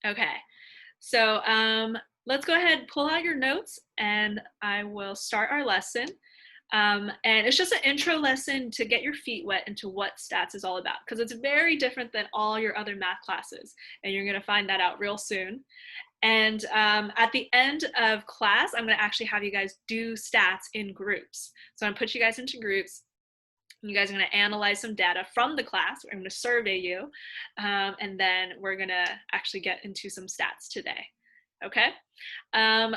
Okay, so let's go ahead, pull out your notes, and I will start our lesson. And it's just an intro lesson to get your feet wet into what stats is all about, because it's very different than all your other math classes, and you're going to find that out real soon. And at the end of class, I'm going to actually have you guys do stats in groups. So I'm going to put you guys into groups. You guys are going to analyze some data from the class. I'm going to survey you, and then we're going to actually get into some stats today. Okay.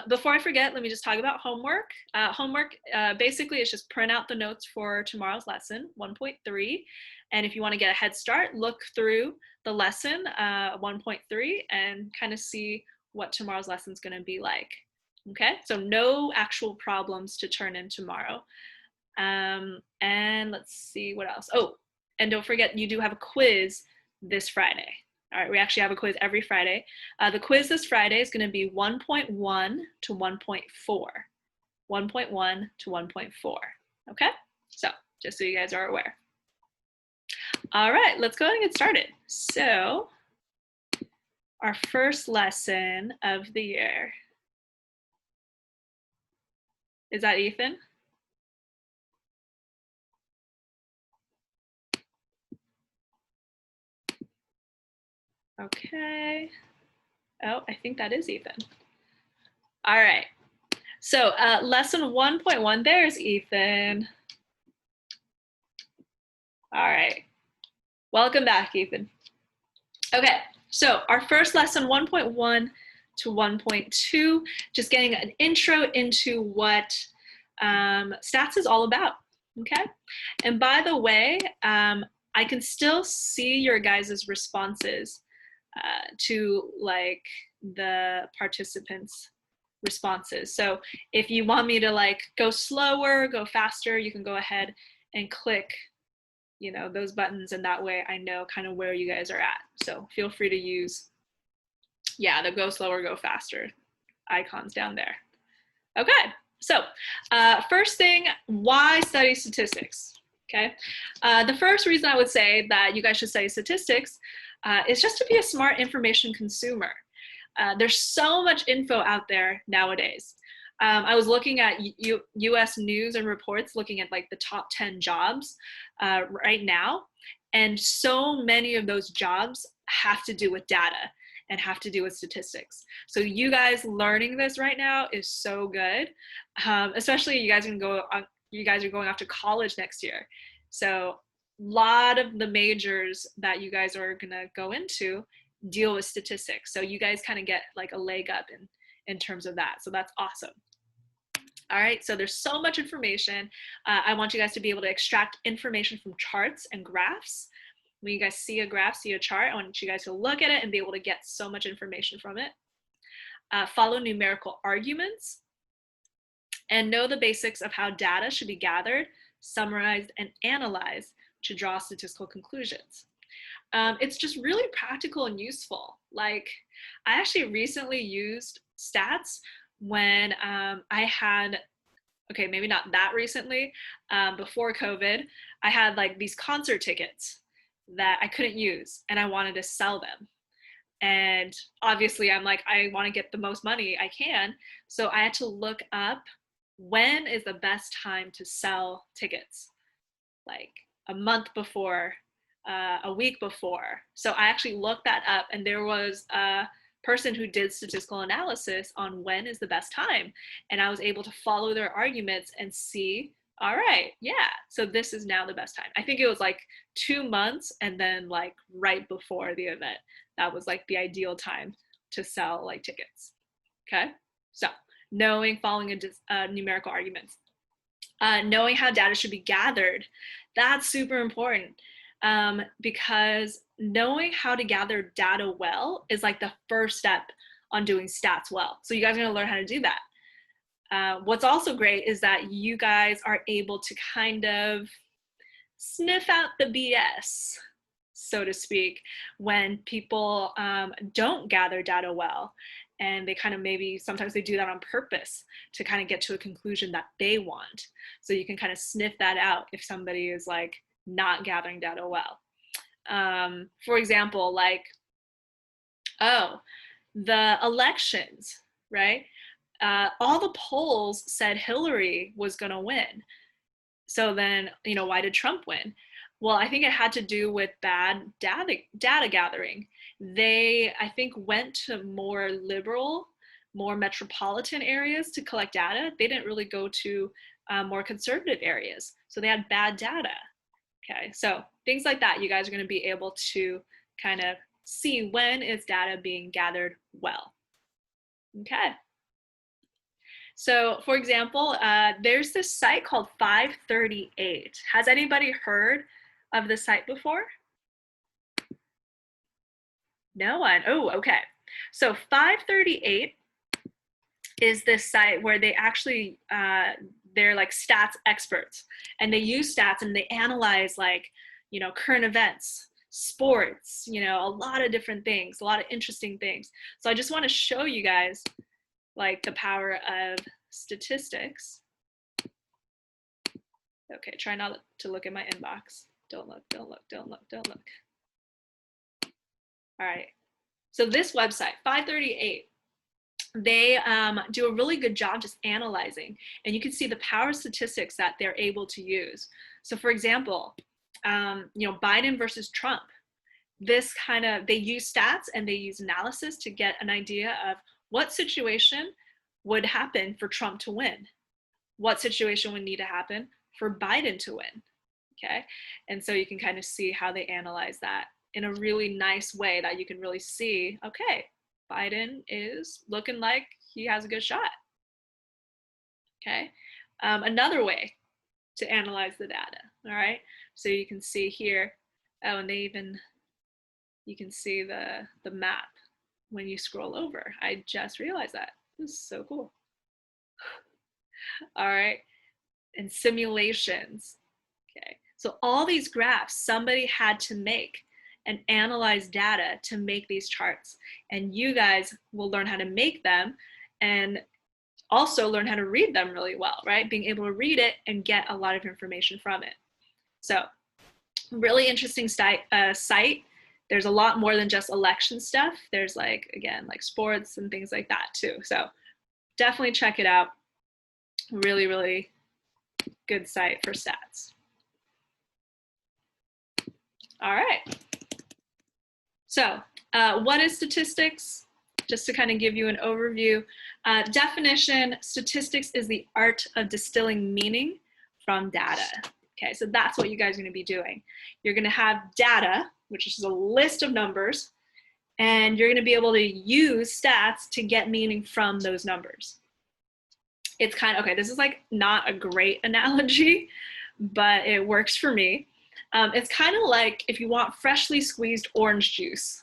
Before I forget, let me just talk about homework. Homework basically is just print out the notes for tomorrow's lesson, 1.3. And if you want to get a head start, look through the lesson 1.3 and kind of see what tomorrow's lesson is going to be like. Okay, so no actual problems to turn in tomorrow. And let's see what else. Oh, and don't forget, you do have a quiz this Friday. All right, we actually have a quiz every Friday. The quiz this Friday is going to be 1.1 to 1.4. 1.1 to 1.4. Okay, so just so you guys are aware. All right, let's go ahead and get started. So, our first lesson of the year. Is that Ethan? Okay. Oh, I think that is Ethan. All right. So lesson 1.1, there's Ethan. All right. Welcome back, Ethan. Okay, so our first lesson, 1.1 to 1.2, just getting an intro into what stats is all about, okay? And by the way, I can still see your guys' responses to like the participants' responses. So if you want me to like go slower, go faster, you can go ahead and click, you know, those buttons, and that way I know kind of where you guys are at. So feel free to use, yeah, the go slower, go faster icons down there. Okay, so first thing, why study statistics? Okay, the first reason I would say that you guys should study statistics is just to be a smart information consumer. There's so much info out there nowadays. I was looking at US news and reports, looking at like the top 10 jobs right now. And so many of those jobs have to do with data and have to do with statistics. So you guys learning this right now is so good, especially you guys are going off to college next year. So a lot of the majors that you guys are gonna go into deal with statistics. So you guys kind of get like a leg up in terms of that. So that's awesome. All right, so there's so much information. I want you guys to be able to extract information from charts and graphs. When you guys see a graph, see a chart, I want you guys to look at it and be able to get so much information from it. Follow numerical arguments and know the basics of how data should be gathered, summarized, and analyzed to draw statistical conclusions. It's just really practical and useful. Like, I actually recently used stats when I had, okay, maybe not that recently, before COVID, I had like these concert tickets that I couldn't use and I wanted to sell them. And obviously I'm like, I want to get the most money I can. So I had to look up when is the best time to sell tickets, like a month before, a week before. So I actually looked that up, and there was a person who did statistical analysis on when is the best time. And I was able to follow their arguments and see, all right, yeah, so this is now the best time. I think it was like 2 months and then like right before the event. That was like the ideal time to sell like tickets. Okay, so knowing, following numerical arguments. Knowing how data should be gathered, that's super important, because knowing how to gather data well is like the first step on doing stats well. So you guys are going to learn how to do that. What's also great is that you guys are able to kind of sniff out the BS, so to speak, when people don't gather data well. And they kind of maybe sometimes they do that on purpose to kind of get to a conclusion that they want. So you can kind of sniff that out if somebody is like not gathering data well. For example, like, oh, The elections, right? All the polls said Hillary was going to win. So then, why did Trump win? Well, I think it had to do with bad data gathering. They, I think, went to more liberal, more metropolitan areas to collect data. They didn't really go to more conservative areas. So they had bad data. Okay, so things like that, you guys are going to be able to kind of see when is data being gathered well. Okay. So for example, there's this site called 538. Has anybody heard of the site before? No one? Oh, okay. So 538 is this site where they actually, they're like stats experts, and they use stats and they analyze like, current events, sports, a lot of different things, a lot of interesting things. So I just want to show you guys like the power of statistics. Okay, try not to look at my inbox. Don't look, don't look, don't look, don't look. All right, so this website, 538, they do a really good job just analyzing, and you can see the power of statistics that they're able to use. So for example, Biden versus Trump, this kind of, they use stats and they use analysis to get an idea of what situation would happen for Trump to win, what situation would need to happen for Biden to win. Okay, and so you can kind of see how they analyze that in a really nice way that you can really see, okay, Biden is looking like he has a good shot. Okay, another way to analyze the data. All right, so you can see here, oh, and you can see the map when you scroll over. I just realized that. This is so cool. All right, and simulations. Okay, so all these graphs somebody had to make and analyze data to make these charts, and you guys will learn how to make them and also learn how to read them really well, right? Being able to read it and get a lot of information from it. So really interesting site. There's a lot more than just election stuff. There's like, again, like sports and things like that too. So definitely check it out. Really, really good site for stats. All right. So what is statistics? Just to kind of give you an overview. Definition, statistics is the art of distilling meaning from data. Okay, so that's what you guys are going to be doing. You're going to have data, which is a list of numbers, and you're going to be able to use stats to get meaning from those numbers. It's kind of, okay, this is like not a great analogy, but it works for me. It's kind of like if you want freshly squeezed orange juice,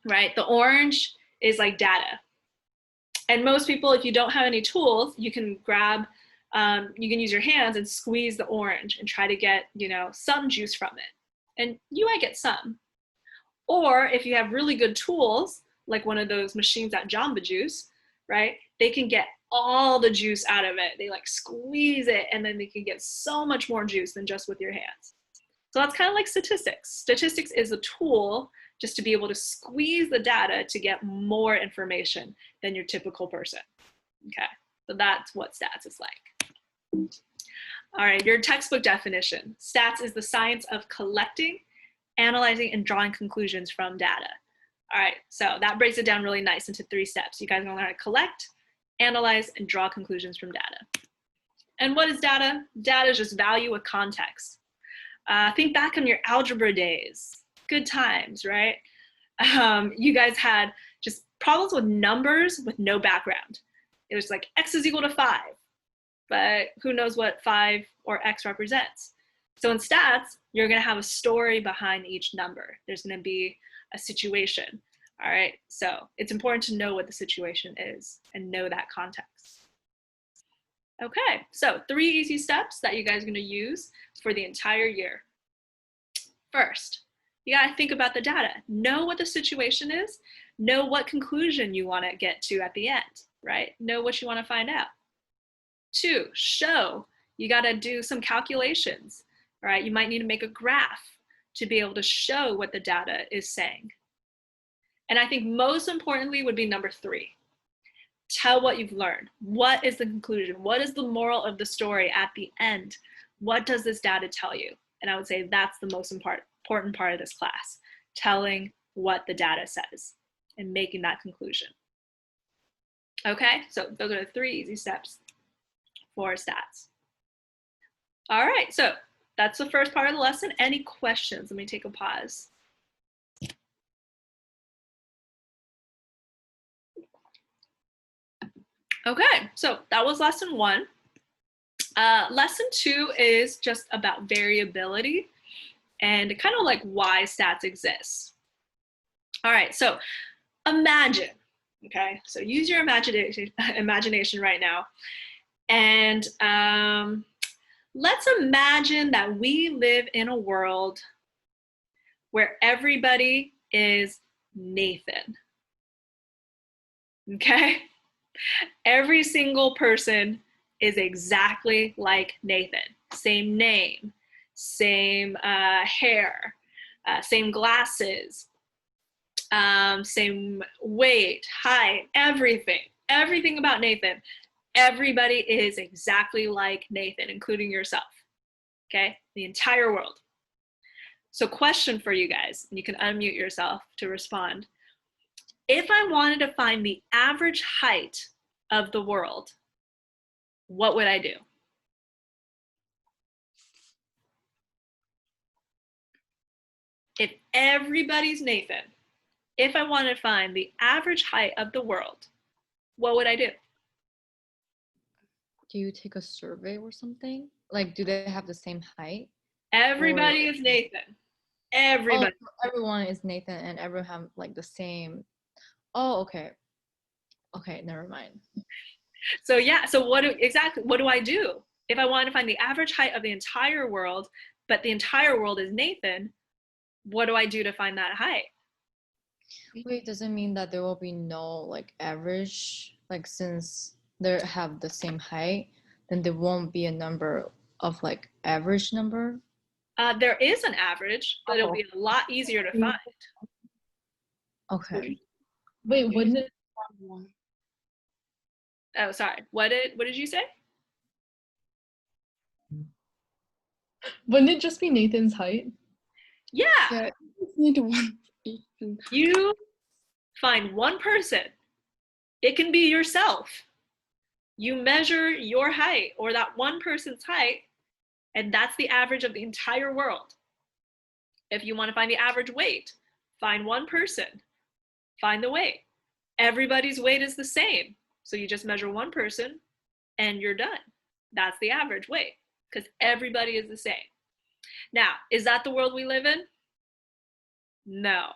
right? The orange is like data. And most people, if you don't have any tools, you can grab, you can use your hands and squeeze the orange and try to get, some juice from it. And you might get some. Or if you have really good tools, like one of those machines at Jamba Juice, right? They can get all the juice out of it. They like squeeze it, and then they can get so much more juice than just with your hands. So that's kind of like statistics. Statistics is a tool just to be able to squeeze the data to get more information than your typical person. Okay, so that's what stats is like. All right, your textbook definition. Stats is the science of collecting, analyzing, and drawing conclusions from data. All right, so that breaks it down really nice into 3 steps. You guys are gonna learn how to collect, analyze, and draw conclusions from data. And what is data? Data is just value with context. Think back on your algebra days. Good times, right? You guys had just problems with numbers with no background. It was like x is equal to 5, but who knows what 5 or x represents. So in stats, you're going to have a story behind each number. There's going to be a situation. All right, so it's important to know what the situation is and know that context. Okay, so 3 easy steps that you guys are going to use for the entire year. First, you got to think about the data. Know what the situation is. Know what conclusion you want to get to at the end, right? Know what you want to find out. 2, show. You got to do some calculations, right? You might need to make a graph to be able to show what the data is saying. And I think most importantly would be number 3. Tell what you've learned. What is the conclusion? What is the moral of the story at the end? What does this data tell you? And I would say that's the most important part of this class, telling what the data says and making that conclusion. Okay, so those are the 3 easy steps for stats. All right, so that's the first part of the lesson. Any questions? Let me take a pause. Okay, so that was lesson 1. Lesson 2 is just about variability and kind of like why stats exist. All right, so imagine, okay, so use your imagination right now. And let's imagine that we live in a world where everybody is Nathan, okay? Every single person is exactly like Nathan. Same name, same hair, same glasses, same weight, height, everything about Nathan. Everybody is exactly like Nathan, including yourself, okay? The entire world. So question for you guys, and you can unmute yourself to respond. If I wanted to find the average height of the world, what would I do? If everybody's Nathan, if I wanted to find the average height of the world, what would I do? Do you take a survey or something? Like, do they have the same height? Everybody is Nathan. Everybody. Oh, everyone is Nathan and everyone have like the same. Oh, okay. Okay, never mind. So yeah, so what do I do? If I want to find the average height of the entire world, but the entire world is Nathan, what do I do to find that height? Wait, does it mean that there will be no like average? Like since they have the same height, then there won't be a number of like average number? There is an average, but it'll be a lot easier to find. Okay. Wait, wouldn't it be one? Oh, sorry. What did you say? Wouldn't it just be Nathan's height? Yeah. Yeah, it's need one. You find one person. It can be yourself. You measure your height or that one person's height, and that's the average of the entire world. If you want to find the average weight, find one person, find the weight. Everybody's weight is the same. So you just measure one person and you're done. That's the average weight because everybody is the same. Now, is that the world we live in? No.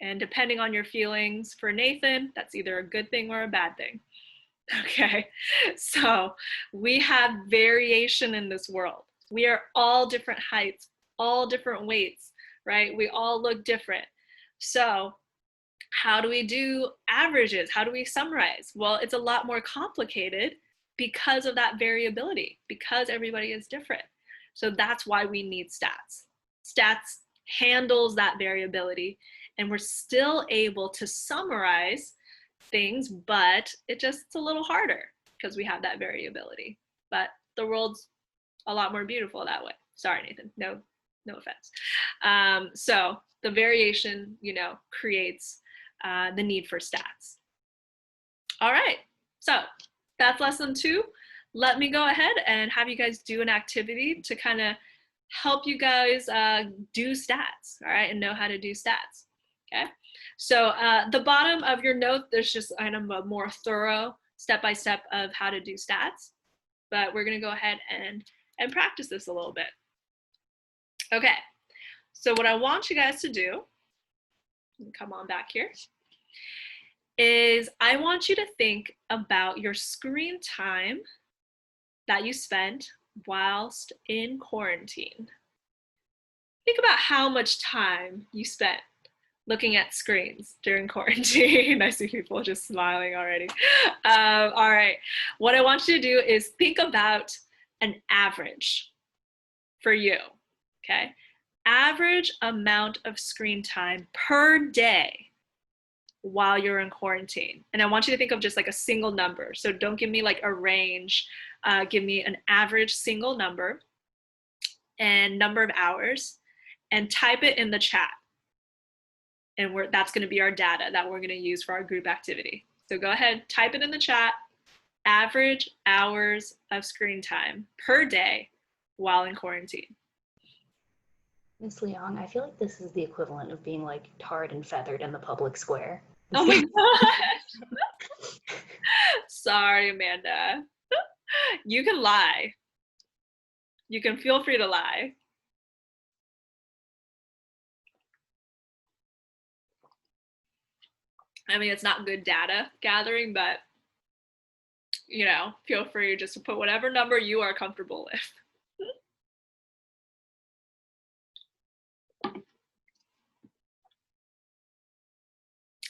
And depending on your feelings for Nathan, that's either a good thing or a bad thing. Okay, so we have variation in this world. We are all different heights, all different weights, right? We all look different. So how do we do averages? How do we summarize? Well, it's a lot more complicated because of that variability, because everybody is different. So that's why we need stats. Stats handles that variability, and we're still able to summarize things, but it's a little harder because we have that variability. But the world's a lot more beautiful that way. Sorry, Nathan. No offense. So the variation, creates the need for stats. All right, so that's lesson 2. Let me go ahead and have you guys do an activity to kind of help you guys do stats, all right, and know how to do stats, okay? So the bottom of your note, there's just kind of a more thorough step-by-step of how to do stats, but we're gonna go ahead and practice this a little bit. Okay, so what I want you guys to do, come on back here, is I want you to think about your screen time that you spent whilst in quarantine. Think about how much time you spent looking at screens during quarantine. I see people just smiling already. All right, what I want you to do is think about an average for you, okay? Average amount of screen time per day while you're in quarantine. And I want you to think of just like a single number. So don't give me like a range. Give me an average single number and number of hours and type it in the chat. And that's going to be our data that we're going to use for our group activity. So go ahead, type it in the chat. Average hours of screen time per day while in quarantine. Miss Leong, I feel like this is the equivalent of being like tarred and feathered in the public square. Oh my God. Sorry, Amanda. You can lie. You can feel free to lie. I mean, it's not good data gathering, but you know, feel free just to put whatever number you are comfortable with.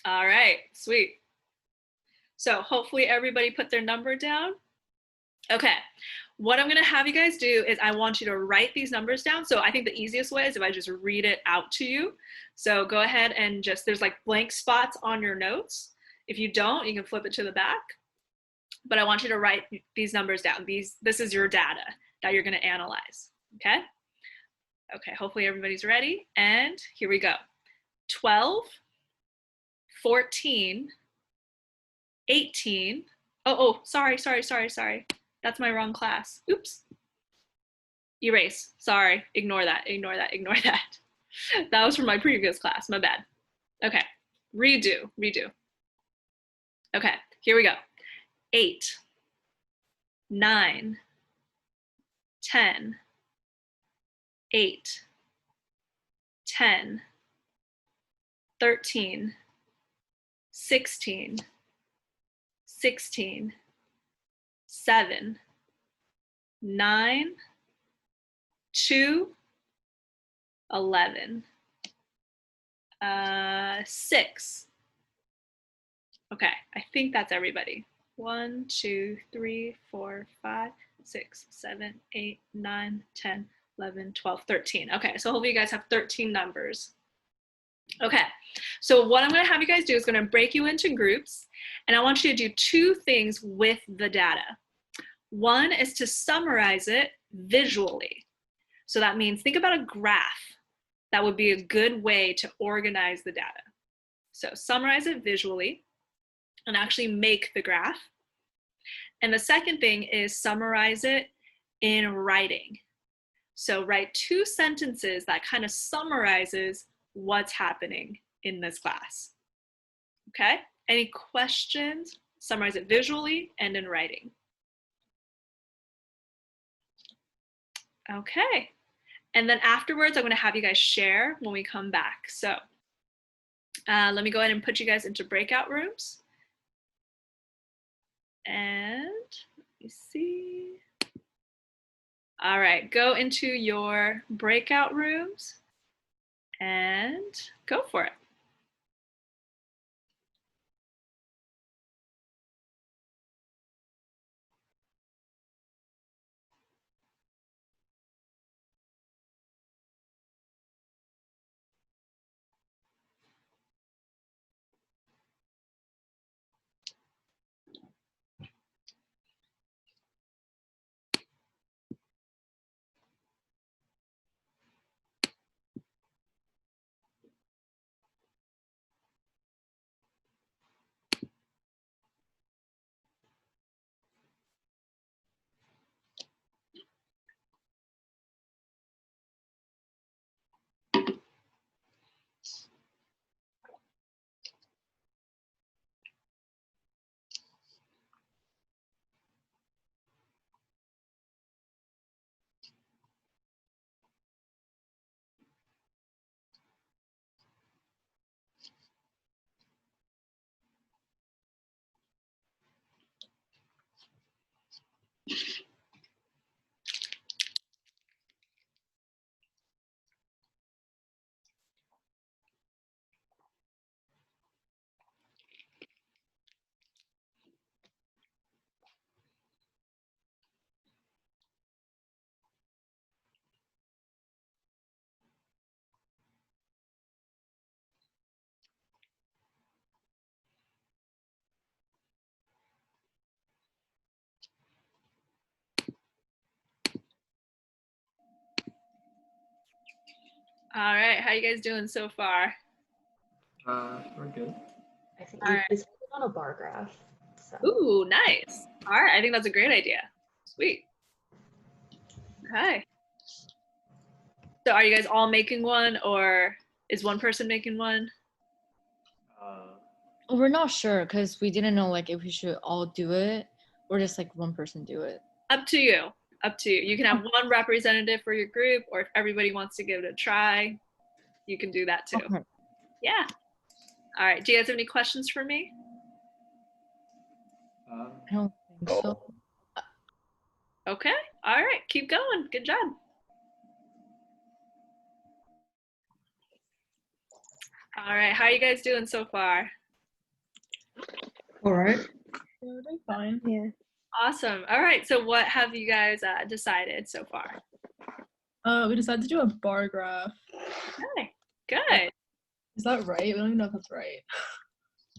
All right, sweet. So hopefully everybody put their number down. Okay, what I'm gonna have you guys do is I want you to write these numbers down. So I think the easiest way is if I just read it out to you. So go ahead and just, there's like blank spots on your notes. If you don't, you can flip it to the back. But I want you to write these numbers down. This is your data that you're gonna analyze, okay? Okay, hopefully everybody's ready. And here we go. 12, 14, 18. Oh, sorry. That's my wrong class. Oops. Erase. Sorry. Ignore that. That was from my previous class. My bad. Okay. Redo. Okay. Here we go. 8, 9, 10, 8, 10, 13, 16, 16, 7, 9, 2, 11, 6. Okay, I think that's everybody. 1, 2, 3, 4, 5, 6, 7, 8, 9, 10, 11, 12, 13. Okay, so hopefully you guys have 13 numbers. Okay, so what I'm gonna have you guys do is gonna break you into groups, and I want you to do 2 things with the data. One is to summarize it visually. So that means think about a graph. That would be a good way to organize the data. So summarize it visually and actually make the graph. And the second thing is summarize it in writing. So write 2 sentences that kind of summarizes what's happening in this class. Okay? Any questions? Summarize it visually and in writing. Okay. And then afterwards, I'm going to have you guys share when we come back. So let me go ahead and put you guys into breakout rooms. And let me see. All right, go into your breakout rooms and go for it. All right, how you guys doing so far? We're good. I think All right. he's on a bar graph. So. Ooh, nice. All right, I think that's a great idea. Sweet. Okay. So are you guys all making one, or is one person making one? We're not sure because we didn't know like if we should all do it or just like one person do it. Up to you. Up to you. You can have one representative for your group, or if everybody wants to give it a try, you can do that too. Okay. Yeah. All right. Do you guys have any questions for me? I don't think so. Okay. All right. Keep going. Good job. All right. How are you guys doing so far? All right. Yeah, we're doing fine. Yeah. Awesome. All right. So what have you guys decided so far? We decided to do a bar graph. Okay. Good. Is that right? We don't even know if that's right.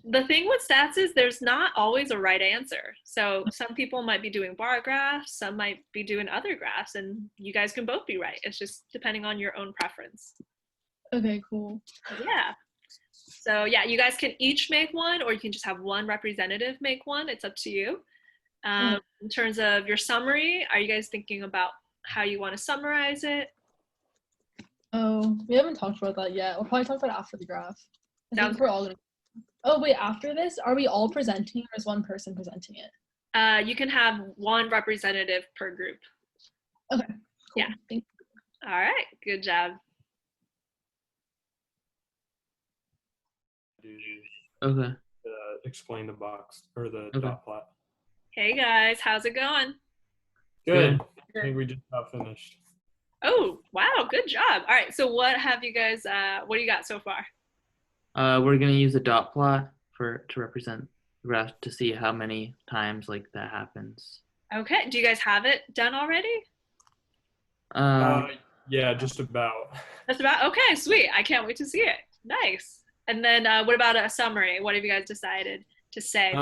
The thing with stats is there's not always a right answer. So some people might be doing bar graphs, some might be doing other graphs, and you guys can both be right. It's just depending on your own preference. Okay, cool. Yeah. So yeah, you guys can each make one, or you can just have one representative make one. It's up to you. In terms of your summary, are you guys thinking about how you want to summarize it? Oh, we haven't talked about that yet. We'll probably talk about it after the graph. I Sounds think we're all gonna. Oh wait, after this, are we all presenting or is one person presenting it? You can have one representative per group. Okay. Cool. Yeah. Thank you. All right. Good job. Okay. Explain the box or the Okay. dot plot. Hey guys, how's it going? Good. I think we just about finished. Oh, wow, good job. All right, so what have you guys, what do you got so far? We're gonna use a dot plot to represent the graph to see how many times like that happens. Okay, do you guys have it done already? Yeah, just about. That's about, okay, sweet. I can't wait to see it. Nice. And then what about a summary? What have you guys decided to say?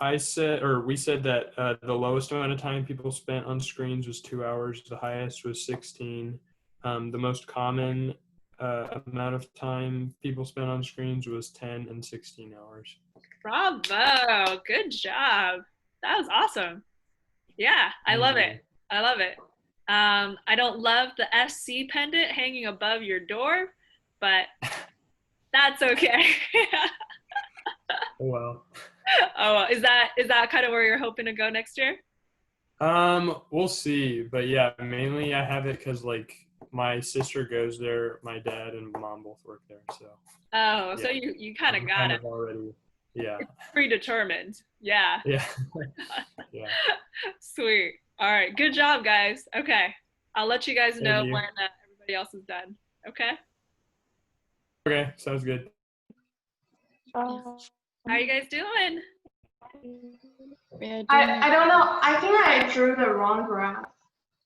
We said that the lowest amount of time people spent on screens was 2 hours. The highest was 16. The most common amount of time people spent on screens was 10 and 16 hours. Bravo, good job. That was awesome. Yeah, I love it. I love it. I don't love the SC pendant hanging above your door, but that's okay. Oh, well. Oh, is that kind of where you're hoping to go next year? We'll see, but yeah, mainly I have it because like my sister goes there, my dad and mom both work there, so. Oh, yeah. so you kind of got kind it. of already, yeah. It's predetermined. Yeah. Yeah. Yeah. Sweet. All right. Good job, guys. Okay. I'll let you guys know you. when everybody else is done. Okay. Okay, sounds good. How are you guys doing? I don't know. I think I drew the wrong graph.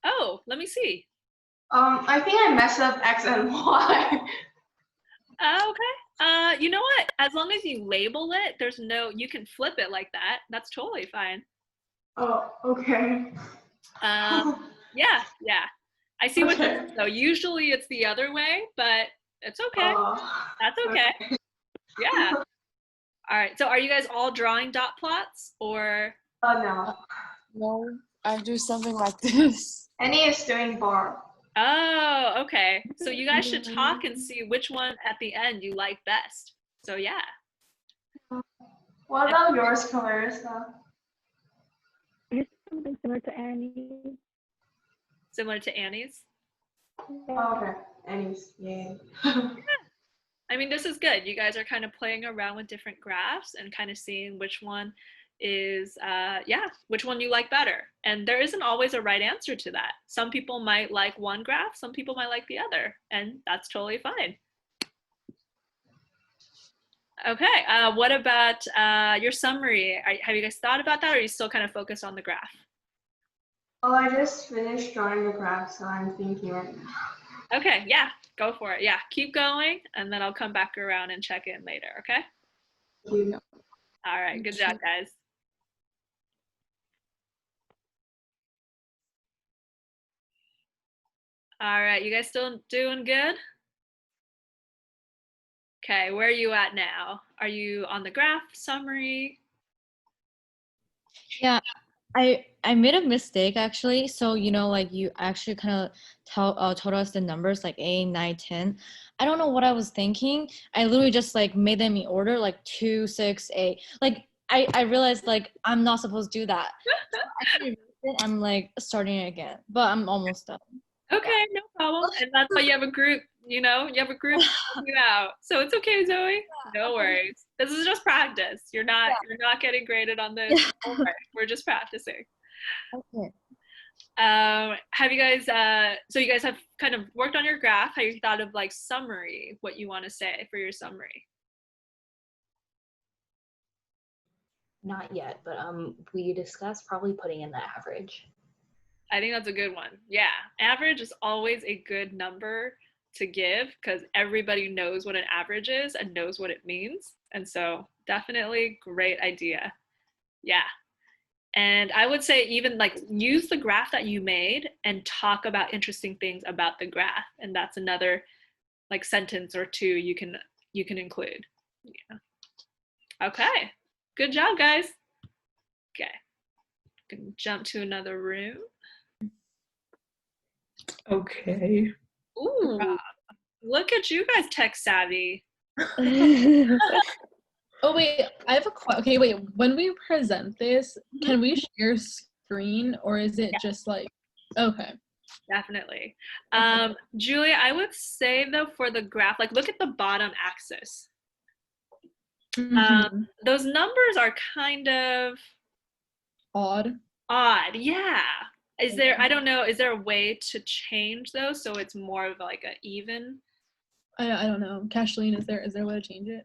Oh, let me see. I think I messed up X and Y. Okay. You know what? As long as you label it, you can flip it like that. That's totally fine. Oh, okay. Yeah. I see what Okay. so usually it's the other way, but it's okay. That's okay. Yeah. All right. So are you guys all drawing dot plots or? No. No, I do something like this. Annie is doing bar. Oh, okay. So you guys should talk and see which one at the end you like best. So yeah. What about yours, Clarissa? It's something similar to Annie. Similar to Annie's? Oh, okay. Annie's, yay. I mean, this is good. You guys are kind of playing around with different graphs and kind of seeing which one is, which one you like better. And there isn't always a right answer to that. Some people might like one graph, some people might like the other, and that's totally fine. Okay, what about your summary? Have you guys thought about that, or are you still kind of focused on the graph? Oh, I just finished drawing the graph, so I'm thinking right now. Okay, yeah, go for it. Yeah, keep going, and then I'll come back around and check in later, okay? Thank you. All right, good job, guys. All right, you guys still doing good? Okay, where are you at now? Are you on the graph summary? Yeah, I made a mistake actually. So like you actually kind of told us the numbers like 8, 9, 10. I don't know what I was thinking. I literally just like made them in order like 2, 6, 8. Like I realized like I'm not supposed to do that. So I erased it. I'm like starting it again, but I'm almost done. Okay, no problem. And that's why you have a group, you have a group to help you out. So it's okay, Zoe. No worries. This is just practice. You're not getting graded on this. Don't worry. We're just practicing. Okay. Have you guys so you guys have kind of worked on your graph? Have you thought of like summary, what you want to say for your summary? Not yet, but we discussed probably putting in the average. I think that's a good one. Yeah, average is always a good number to give because everybody knows what an average is and knows what it means. And so definitely great idea. Yeah. And I would say even like use the graph that you made and talk about interesting things about the graph. And that's another like sentence or two you can include. Yeah. Okay. Good job, guys. Okay. Gonna jump to another room. Okay. Ooh, look at you guys, tech savvy. Oh wait, I have a question. Okay, wait. When we present this, can we share screen or is it just like? Okay. Definitely. Julia, I would say though for the graph, like look at the bottom axis. Those numbers are kind of odd. Yeah. Is there, I don't know, is there a way to change those so it's more of like an even? I don't know. Kathleen, is there a way to change it?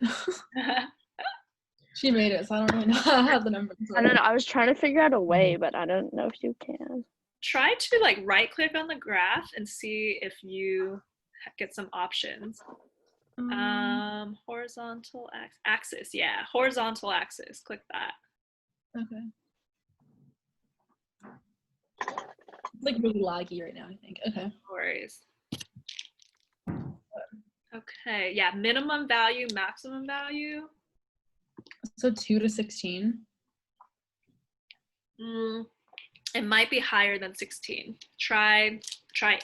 She made it, so I don't really know how the numbers work. I don't know. I was trying to figure out a way, but I don't know if you can. Try to like right click on the graph and see if you get some options. Horizontal axis. Yeah, horizontal axis. Click that. Okay. It's like really laggy right now, I think. Okay. No worries. Okay, yeah, minimum value, maximum value. So 2 to 16. It might be higher than 16. Try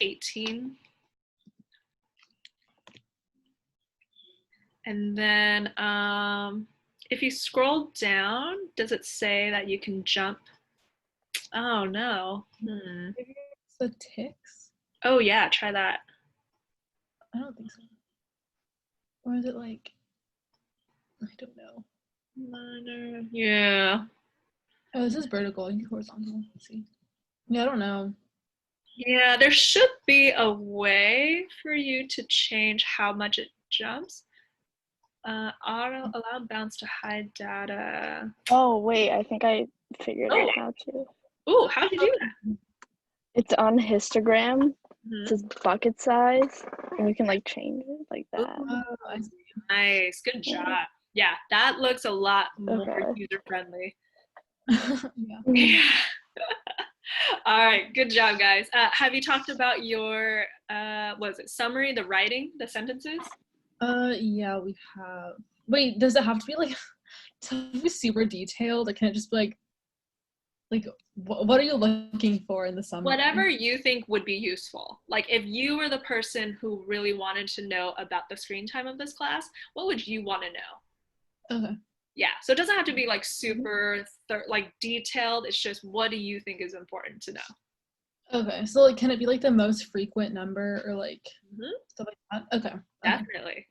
18. And then if you scroll down, does it say that you can jump? Oh no. Maybe it's the ticks. Oh yeah, try that. I don't think so. Or is it like, I don't know. Minor. Yeah. Oh, this is vertical. I think horizontal. Let's see. Yeah, I don't know. Yeah, there should be a way for you to change how much it jumps. Auto allow bounce to hide data. Oh wait, I think I figured out how to. Ooh, how'd you do that? It's on histogram. It says bucket size, and you can like change it like that. Oh, I see. Nice, good job. Yeah, that looks a lot more user friendly. Yeah. All right, good job, guys. Have you talked about your what is it, summary, the writing, the sentences? Yeah, we have. Wait, does it have to be like to be super detailed? Or can it just be like what are you looking for in the summary? Whatever you think would be useful. Like if you were the person who really wanted to know about the screen time of this class, what would you want to know? Okay. Yeah, so it doesn't have to be like super like detailed. It's just what do you think is important to know? Okay, so like can it be like the most frequent number or like stuff like that? Okay.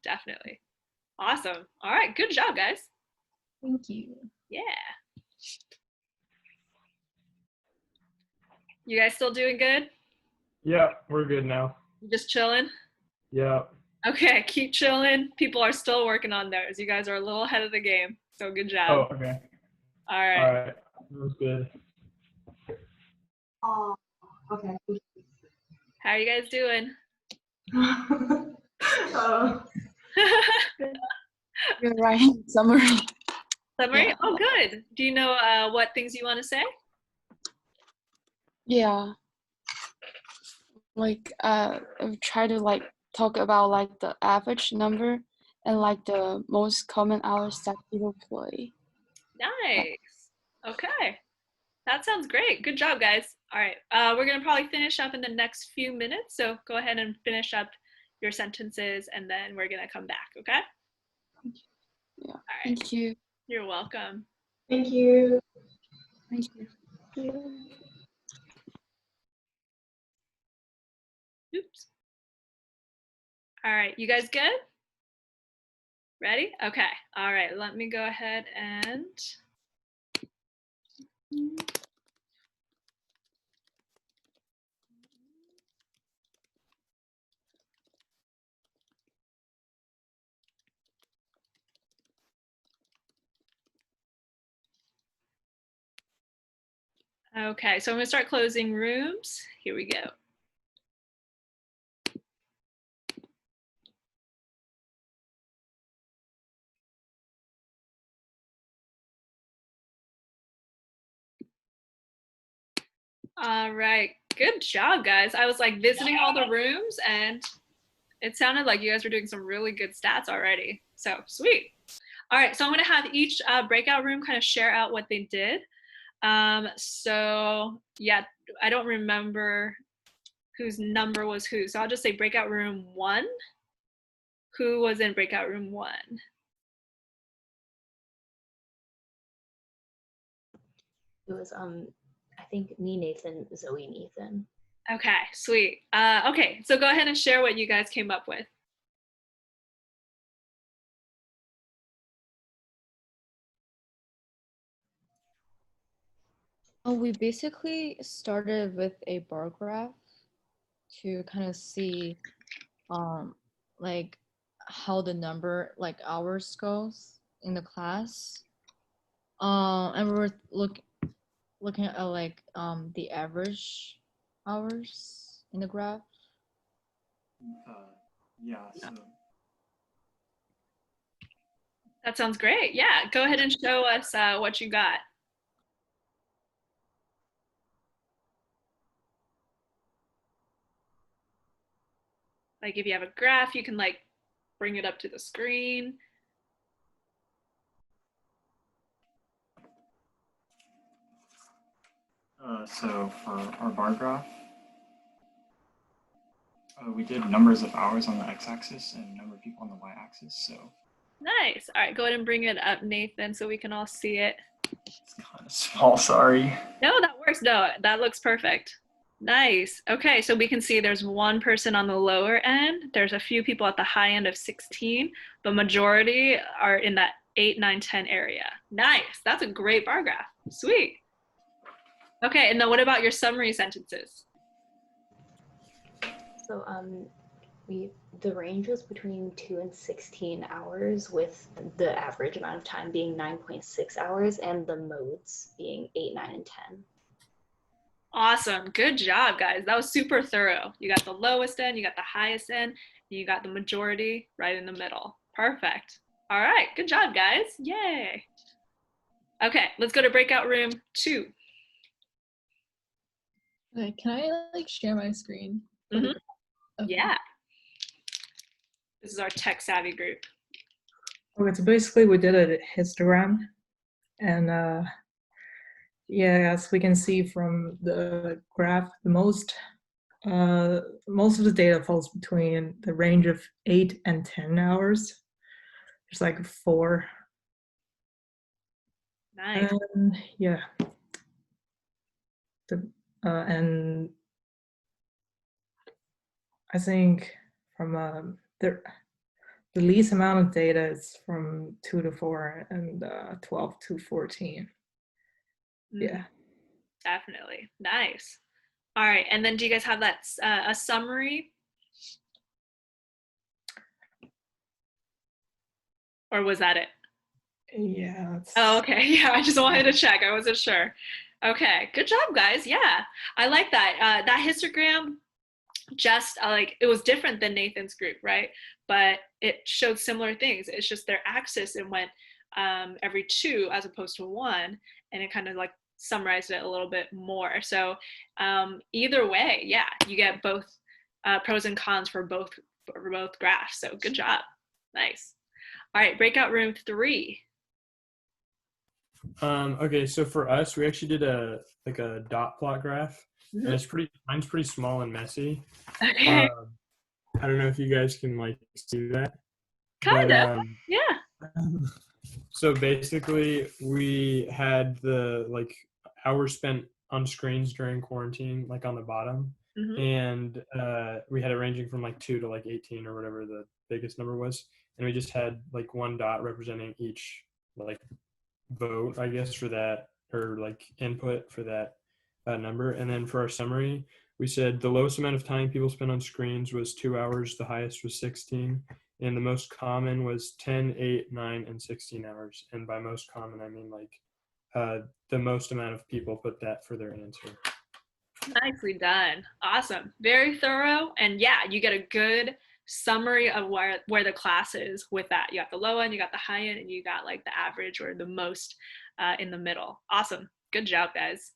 Definitely. Awesome. All right, good job, guys. Thank you. Yeah. You guys still doing good? Yeah, we're good now. Just chilling? Yeah. Okay, keep chilling. People are still working on theirs. You guys are a little ahead of the game, so good job. Oh, okay. All right. All right. That was good. Okay. How are you guys doing? You're writing summary. Summary? Yeah. Oh, good. Do you know what things you want to say? Yeah. like try to like talk about like the average number and like the most common hours that people play. Nice. Okay. That sounds great. Good job, guys. All right. We're going to probably finish up in the next few minutes. So go ahead and finish up your sentences and then we're going to come back. Okay? Yeah. All right. Thank you. You're welcome. Thank you. Thank you. Oops. All right. You guys good? Ready? Okay. All right. Let me go ahead and. Okay, so I'm gonna start closing rooms. Here we go. All right, good job, guys. I was like visiting all the rooms and it sounded like you guys were doing some really good stats already. So sweet. All right, so I'm gonna have each breakout room kind of share out what they did. So yeah, I don't remember whose number was who. So I'll just say breakout room 1. Who was in breakout room 1? It was I think me, Nathan, Zoe, Nathan. Okay, sweet. Okay, so go ahead and share what you guys came up with. Oh, we basically started with a bar graph to kind of see like how the number like hours goes in the class. And we were looking at like the average hours in the graph. Yeah, so That sounds great. Yeah, go ahead and show us what you got. Like if you have a graph, you can like bring it up to the screen. so for our bar graph, we did numbers of hours on the x-axis and number of people on the y-axis. So Nice. All right, go ahead and bring it up, Nathan, so we can all see it. it's kind of small, sorry. No, that works. No, that looks perfect. Nice. Okay, so we can see there's one person on the lower end. There's a few people at the high end of 16, but majority are in that 8, 9, 10 area. Nice. That's a great bar graph. Sweet. Okay, and then what about your summary sentences? So the range was between 2 and 16 hours, with the average amount of time being 9.6 hours and the modes being 8, 9, and 10. Awesome. Good job, guys. That was super thorough. You got the lowest end, you got the highest end, and you got the majority right in the middle. Perfect. All right. Good job, guys. Yay. Okay, let's go to breakout room 2. Okay, can I like share my screen? Mhm. Okay. Yeah. This is our tech savvy group. Okay, so basically we did a histogram, and yeah, as we can see from the graph, the most of the data falls between the range of 8 and 10 hours. There's like 4. Nice. And yeah, and I think from the least amount of data is from 2 to 4 and 12 to 14. Yeah. Definitely. Nice. All right, and then do you guys have that a summary? Or was that it? Yeah. Oh, okay. Yeah, I just wanted to check. I wasn't sure. Okay, good job, guys. Yeah, I like that. That histogram just like it was different than Nathan's group, right? But it showed similar things. It's just their axis it went every 2 as opposed to 1, and it kind of like summarized it a little bit more. So either way, yeah, you get both pros and cons for both graphs. So good job. Nice. All right, breakout room 3. Okay, so for us, we actually did a dot plot graph, and mine's pretty small and messy. Okay. I don't know if you guys can like see that. Kind of. Yeah. So basically, we had the like hours spent on screens during quarantine, like on the bottom, and we had it ranging from like 2 to like 18 or whatever the biggest number was, and we just had like one dot representing each like vote, I guess, for that, or like input for that number. And then for our summary, we said the lowest amount of time people spent on screens was 2 hours, the highest was 16, and the most common was 10, 8, 9, and 16 hours. And by most common, I mean like the most amount of people put that for their answer. Nicely done. Awesome. Very thorough. And yeah, you get a good summary of where the class is with that. You got the low end, you got the high end, and you got like the average or the most in the middle. Awesome. Good job, guys.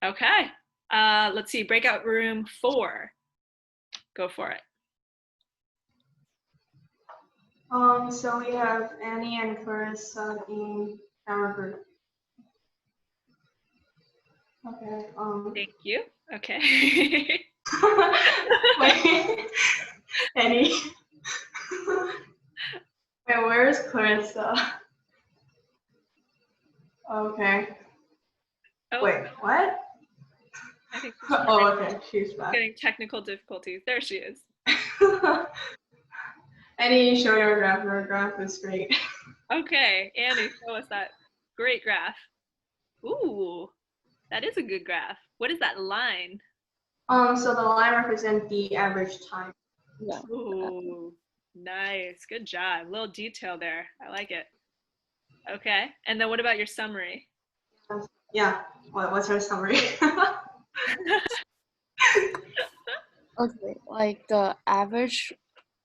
Okay. Let's see. Breakout room 4. Go for it. So we have Annie and Clarissa in our group. Okay. Thank you. Okay. Wait, Annie. Wait, where's Clarissa? Okay. Oh, wait, what? I think oh, okay, she's back. Getting technical difficulties. There she is. Annie, show your graph. Your graph is great. Okay, Annie, show us that great graph. Ooh, that is a good graph. What is that line? So the line represents the average time. Yeah. Ooh, nice. Good job. A little detail there. I like it. Okay, and then what about your summary? Yeah, what's her summary? Okay, like the average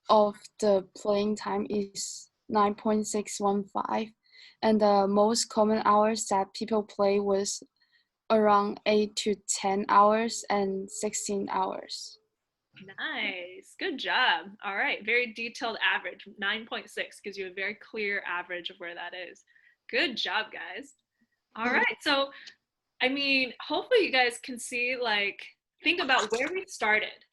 of the playing time is 9.615, and the most common hours that people play was around 8 to 10 hours and 16 hours. Nice. Good job. All right. Very detailed average. 9.6 gives you a very clear average of where that is. Good job, guys. All right. So, I mean, hopefully you guys can see, like, think about where we started,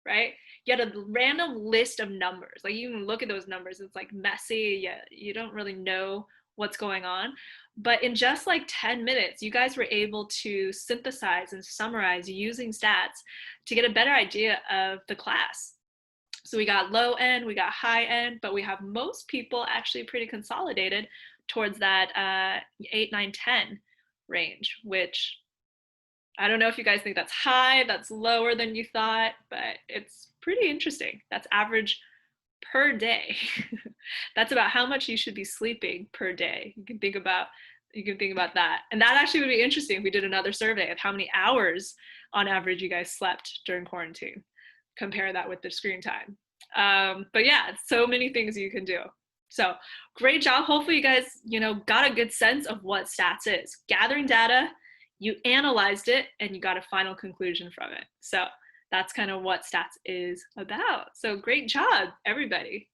right? You had a random list of numbers. Like, you can look at those numbers. It's like messy. Yeah, you don't really know what's going on. But in just like 10 minutes, you guys were able to synthesize and summarize using stats to get a better idea of the class. So we got low end, we got high end, but we have most people actually pretty consolidated towards that 8, 9, 10 range, which I don't know if you guys think that's high, that's lower than you thought, but it's pretty interesting. That's average per day. That's about how much you should be sleeping per day. You can think about that. And that actually would be interesting if we did another survey of how many hours on average you guys slept during quarantine. Compare that with the screen time. But yeah, so many things you can do. So great job. Hopefully you guys, got a good sense of what stats is. Gathering data, you analyzed it, and you got a final conclusion from it. So that's kind of what stats is about. So great job, everybody.